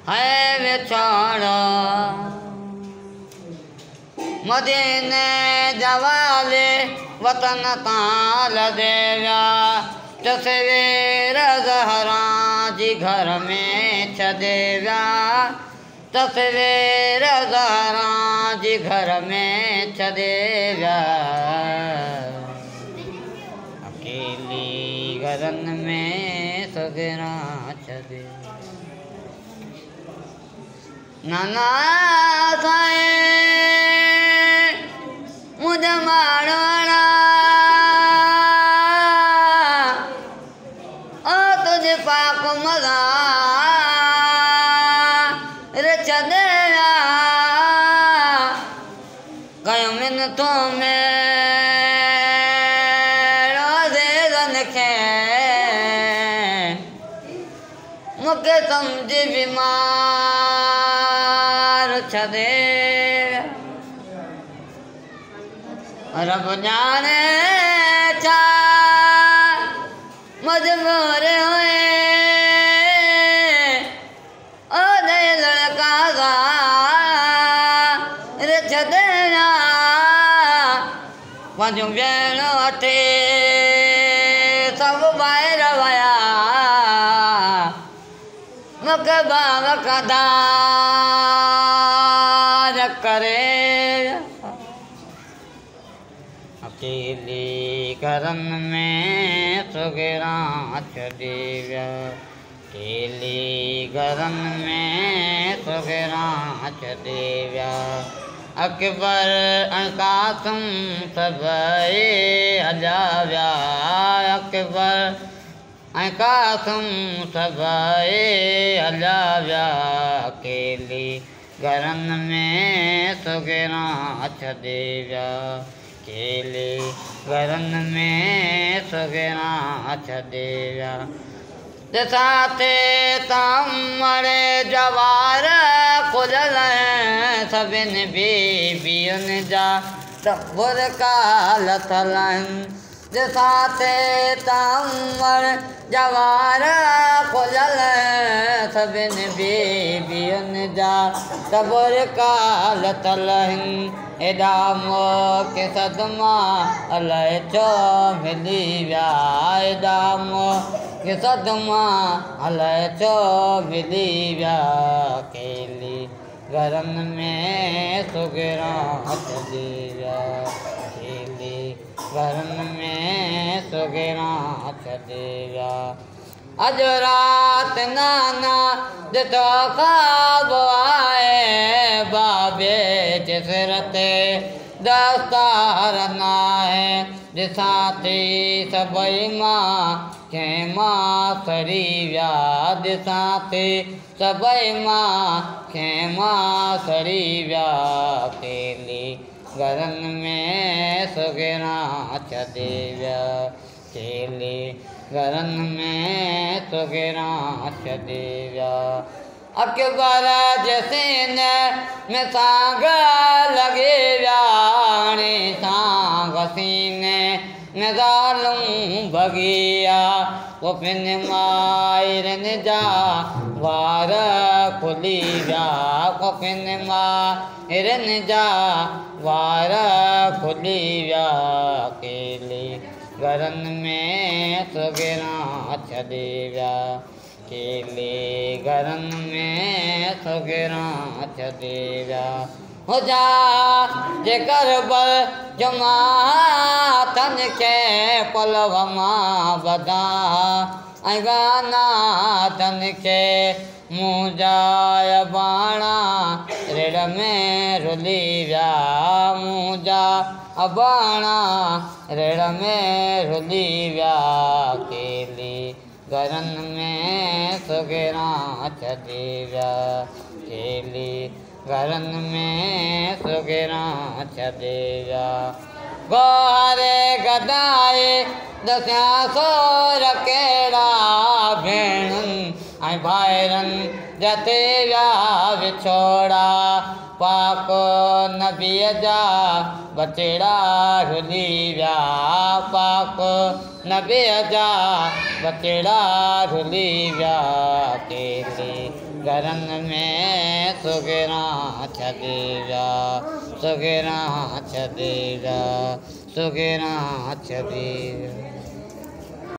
है बिछोड़ा मदीने जवाले वतन ताल देव्या तस्वीर ज़हरा जी घर में छदेव्या तस्वीर ज़हरा जी घर में छदेव्या अकेली गरन में सगरा छदे नाना साए मुझे मारोड़ा ओ तुझे पाक मजा रे छदेया कयो मिन्नतों में रोज़े जन के मुके समझ बीमार छदे रब जाने छा मजबूर हुए ओ दे लड़का सा रे छदेया पंहिंजो भेण वठी सब ॿाहिरि विया मूंखे बाग कदार करे अकेली गरन में सुगरा छदेव्या अकेली गरन में सुगरा छदेव्या अकबर कासिम सभई हलिया विया अकबर कासिम सभई हलिया विया अकेली गरन में सुगरा छदेव्या अकेली गरन में सुगरा छदेव्या साथे तामरे जवार खुलल सभिनि बीबियुनि जा तब्बुर काल थलनि साथे तामर जवार खुलल सभिनि बीबियुनि जा तब्बुर काल थलनि एॾा मोह सदमा अलाए छो मिली विया एॾा मोह सदमा अलाए छो मिली विया अकेली गरन में सुगरा छदेव्या अकेली गरन में सुगरा छदेव्या अज रात नाना ॾिठो ख्वाब आए बाबे जे सिर ते दस्तार नाहे ॾिसां थी सभई मां कंहिं मां सड़ी विया ॾिसां थी सभई मां कंहिं मां सड़ी विया अकेली गरन में सुगरा छदेव्या अकेली गरन में सुगरा छदेव्या अकबर जे सीने में सांग लॻे विया हाणे सांग सीने में ज़ालूं भॻिया पुफियुनि माइरनि जा वार खुली विया पुफियुनि माइरनि जा वार खुली विया अकेली गरन में सुगरा छदेव्या अकेली गरन में सुगरा छदेव्या हुजा जेकर बल जमा तन के पलव मां बधा ऐं गाना तन के मुंहुं जा बाणा रेड़ में रुली विया मुंहुं जा बाणा रेड़ में रुली विया अकेली गरन में सुगरा छदेव्या अकेली गरन में सुगरा छदेव्या गोहरे गदाए दसिया सोर कहिड़ा भेणुनि ऐं भाइरनि जते विया विछोड़ा पाक नबीअ जा बचड़ा रुली विया पाक नबीअ जा बचड़ा रुली विया केतिरे घरनि में सुगिरा छॾे विया सुगिरा छॾे विया सुगिरा छॾे विया।